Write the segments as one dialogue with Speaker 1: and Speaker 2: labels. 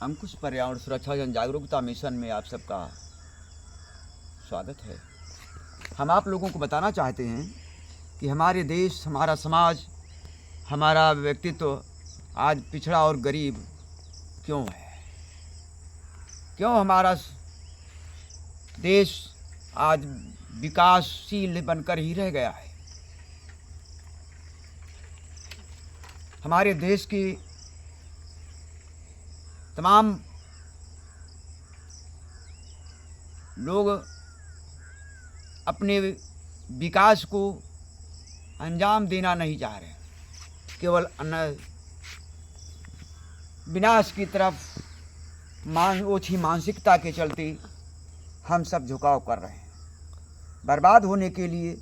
Speaker 1: अंकुश पर्यावरण सुरक्षा जन जागरूकता मिशन में आप सबका स्वागत है। हम आप लोगों को बताना चाहते हैं कि हमारे देश, हमारा समाज, हमारा व्यक्तित्व आज पिछड़ा और गरीब क्यों है? क्यों हमारा देश आज विकासशील बनकर ही रह गया है? हमारे देश की तमाम लोग अपने विकास को अंजाम देना नहीं चाह रहे, केवल विनाश की तरफ ओछी मानसिकता के चलते हम सब झुकाव कर रहे हैं। बर्बाद होने के लिए,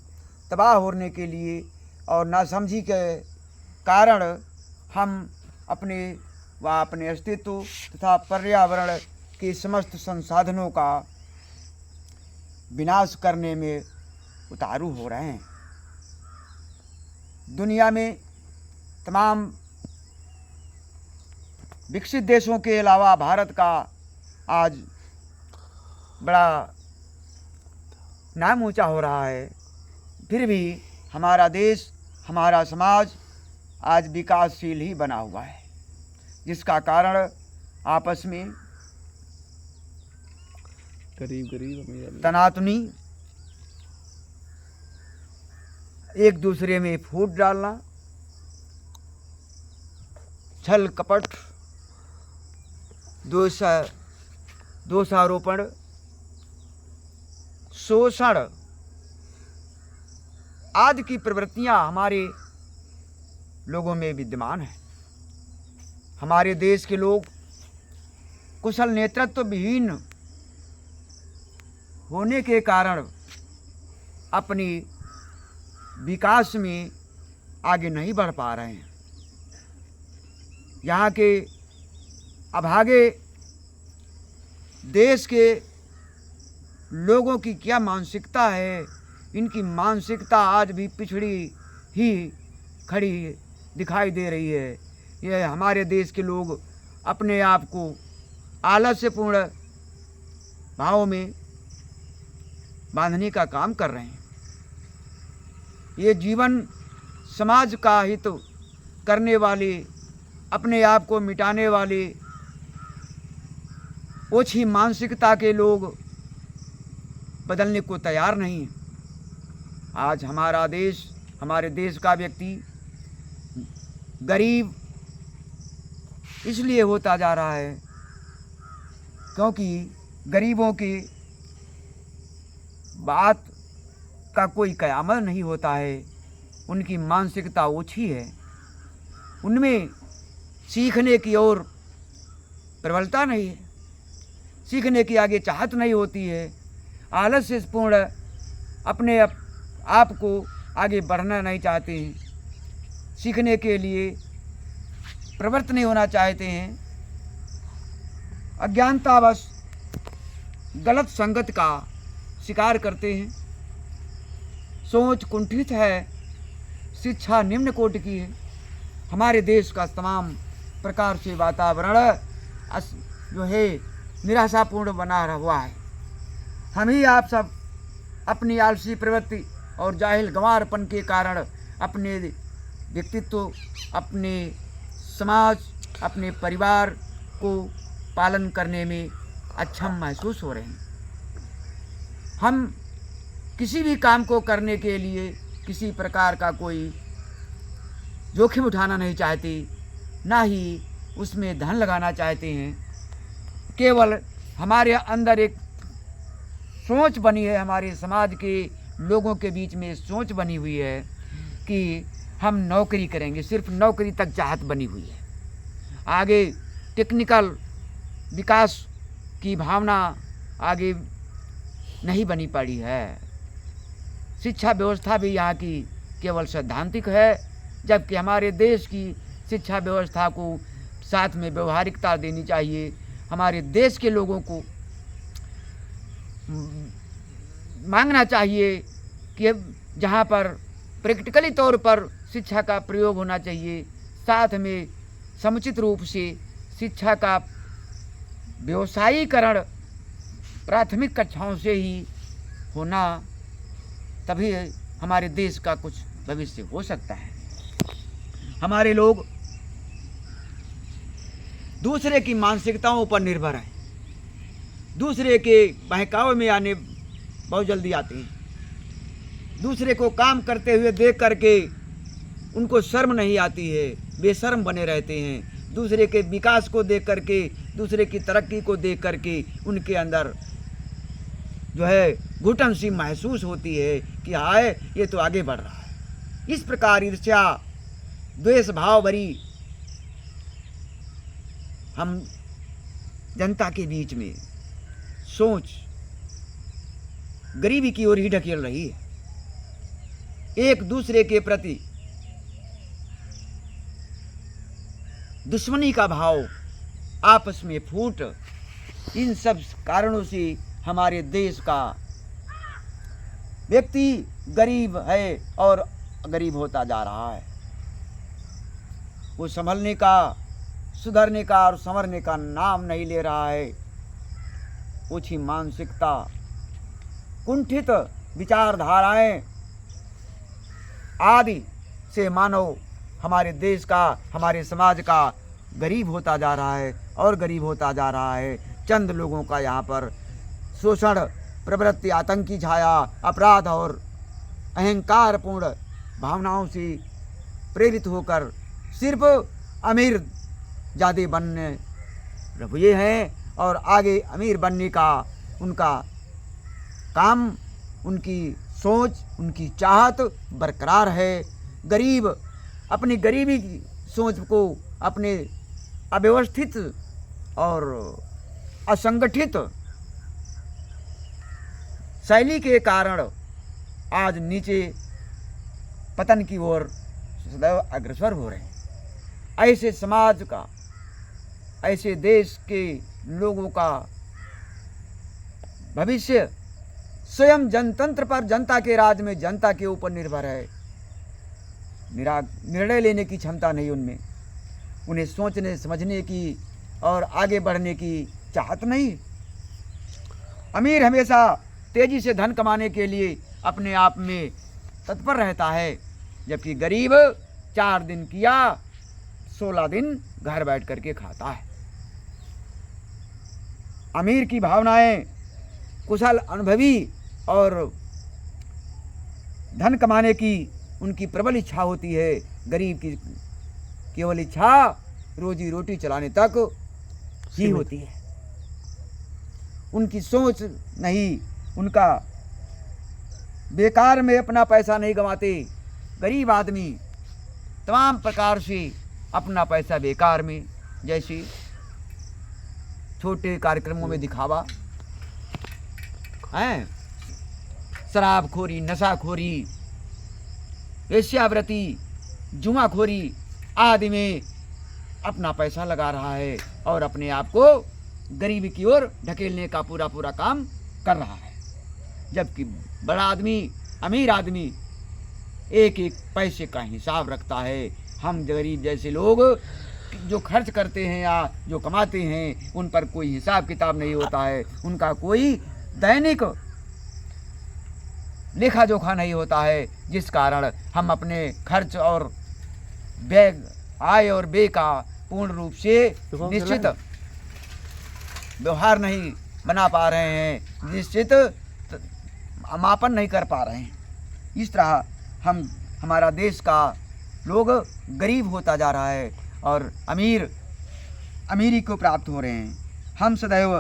Speaker 1: तबाह होने के लिए और नासमझी के कारण हम अपने अस्तित्व तथा पर्यावरण के समस्त संसाधनों का विनाश करने में उतारू हो रहे हैं। दुनिया में तमाम विकसित देशों के अलावा भारत का आज बड़ा नाम ऊंचा हो रहा है, फिर भी हमारा देश, हमारा समाज आज विकासशील ही बना हुआ है, जिसका कारण आपस में
Speaker 2: गरीब
Speaker 1: तनातनी, एक दूसरे में फूट डालना, छल कपट, दोषारोपण, शोषण आदि की प्रवृत्तियां हमारे लोगों में विद्यमान हैं। हमारे देश के लोग कुशल नेतृत्व विहीन होने के कारण अपनी विकास में आगे नहीं बढ़ पा रहे हैं। यहाँ के अभागे देश के लोगों की क्या मानसिकता है, इनकी मानसिकता आज भी पिछड़ी ही खड़ी दिखाई दे रही है। यह हमारे देश के लोग अपने आप को आलस्यपूर्ण भाव में बांधने का काम कर रहे हैं। ये जीवन समाज का हित करने वाले, अपने आप को मिटाने वाले ओछी मानसिकता के लोग बदलने को तैयार नहीं। आज हमारा देश, हमारे देश का व्यक्ति गरीब इसलिए होता जा रहा है क्योंकि गरीबों की बात का कोई कयामत नहीं होता है। उनकी मानसिकता ओछी है, उनमें सीखने की ओर प्रबलता नहीं है, सीखने की आगे चाहत नहीं होती है। आलस्यपूर्ण अपने आप को आगे बढ़ना नहीं चाहते हैं, सीखने के लिए प्रवृत्त नहीं होना चाहते हैं। अज्ञानतावश गलत संगत का शिकार करते हैं। सोच कुंठित है, शिक्षा निम्न कोटि की है। हमारे देश का तमाम प्रकार से वातावरण जो है निराशापूर्ण बना हुआ है। हम ही आप सब अपनी आलसी प्रवृत्ति और जाहिल गंवारपन के कारण अपने व्यक्तित्व, अपने समाज, अपने परिवार को पालन करने में अक्षम महसूस हो रहे हैं। हम किसी भी काम को करने के लिए किसी प्रकार का कोई जोखिम उठाना नहीं चाहते, ना ही उसमें धन लगाना चाहते हैं। केवल हमारे अंदर एक सोच बनी है, हमारे समाज के लोगों के बीच में सोच बनी हुई है कि हम नौकरी करेंगे, सिर्फ नौकरी तक चाहत बनी हुई है। आगे टेक्निकल विकास की भावना आगे नहीं बनी पड़ी है। शिक्षा व्यवस्था भी यहाँ की केवल सैद्धांतिक है, जबकि हमारे देश की शिक्षा व्यवस्था को साथ में व्यवहारिकता देनी चाहिए। हमारे देश के लोगों को मांगना चाहिए कि जहाँ पर प्रैक्टिकली तौर पर शिक्षा का प्रयोग होना चाहिए, साथ में समुचित रूप से शिक्षा का व्यवसायीकरण प्राथमिक कक्षाओं से ही होना, तभी हमारे देश का कुछ भविष्य हो सकता है। हमारे लोग दूसरे की मानसिकताओं पर निर्भर हैं, दूसरे के बहकावे में आने बहुत जल्दी आते हैं, दूसरे को काम करते हुए देख करके उनको शर्म नहीं आती है, बेशर्म बने रहते हैं। दूसरे के विकास को देख करके, दूसरे की तरक्की को देख करके उनके अंदर जो है घुटन सी महसूस होती है कि हाय ये तो आगे बढ़ रहा है। इस प्रकार ईर्ष्या द्वेष भाव भरी हम जनता के बीच में सोच गरीबी की ओर ही ढकेल रही है। एक दूसरे के प्रति दुश्मनी का भाव आपस में फूट, इन सब कारणों से हमारे देश का व्यक्ति गरीब है और गरीब होता जा रहा है। वो संभलने का, सुधरने का और संवरने का नाम नहीं ले रहा है। ओछी मानसिकता, कुंठित विचारधाराएं आदि से मानव हमारे देश का, हमारे समाज का गरीब होता जा रहा है और गरीब होता जा रहा है। चंद लोगों का यहाँ पर शोषण प्रवृत्ति, आतंकी छाया, अपराध और अहंकारपूर्ण भावनाओं से प्रेरित होकर सिर्फ अमीर ज़्यादा बनने रवैये हैं और आगे अमीर बनने का उनका काम, उनकी सोच, उनकी चाहत बरकरार है। गरीब अपनी गरीबी की सोच को, अपने अव्यवस्थित और असंगठित शैली के कारण आज नीचे पतन की ओर सदैव अग्रसर हो रहे हैं। ऐसे समाज का, ऐसे देश के लोगों का भविष्य स्वयं जनतंत्र पर, जनता के राज में जनता के ऊपर निर्भर है। निर्णय लेने की क्षमता नहीं उनमें, उन्हें सोचने समझने की और आगे बढ़ने की चाहत नहीं। अमीर हमेशा तेजी से धन कमाने के लिए अपने आप में तत्पर रहता है, जबकि गरीब 4 दिन किया 16 दिन घर बैठ करके खाता है। अमीर की भावनाएं कुशल, अनुभवी और धन कमाने की उनकी प्रबल इच्छा होती है। गरीब की केवल इच्छा रोजी रोटी चलाने तक ही होती है। उनकी सोच नहीं, उनका बेकार में अपना पैसा नहीं गंवाते। गरीब आदमी तमाम प्रकार से अपना पैसा बेकार में, जैसे छोटे कार्यक्रमों में दिखावा है, शराबखोरी, नशाखोरी, वेश्यावृत्ति, जुआखोरी आदि में अपना पैसा लगा रहा है और अपने आप को गरीबी की ओर ढकेलने का पूरा काम कर रहा है। जबकि बड़ा आदमी, अमीर आदमी एक एक पैसे का हिसाब रखता है। हम गरीब जैसे लोग जो खर्च करते हैं या जो कमाते हैं उन पर कोई हिसाब किताब नहीं होता है, उनका कोई दैनिक लेखा जोखा नहीं होता है, जिस कारण हम अपने खर्च और व्यय, आय और व्यय का पूर्ण रूप से निश्चित व्यवहार नहीं बना पा रहे हैं, निश्चित मापन नहीं कर पा रहे हैं। इस तरह हमारा देश का लोग गरीब होता जा रहा है और अमीरी को प्राप्त हो रहे हैं। हम सदैव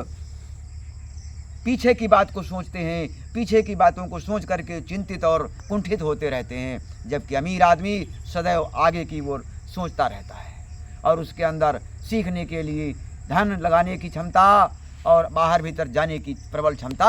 Speaker 1: पीछे की बात को सोचते हैं, पीछे की बातों को सोच करके चिंतित और कुंठित होते रहते हैं, जबकि अमीर आदमी सदैव आगे की ओर सोचता रहता है और उसके अंदर सीखने के लिए धन लगाने की क्षमता और बाहर भीतर जाने की प्रबल क्षमता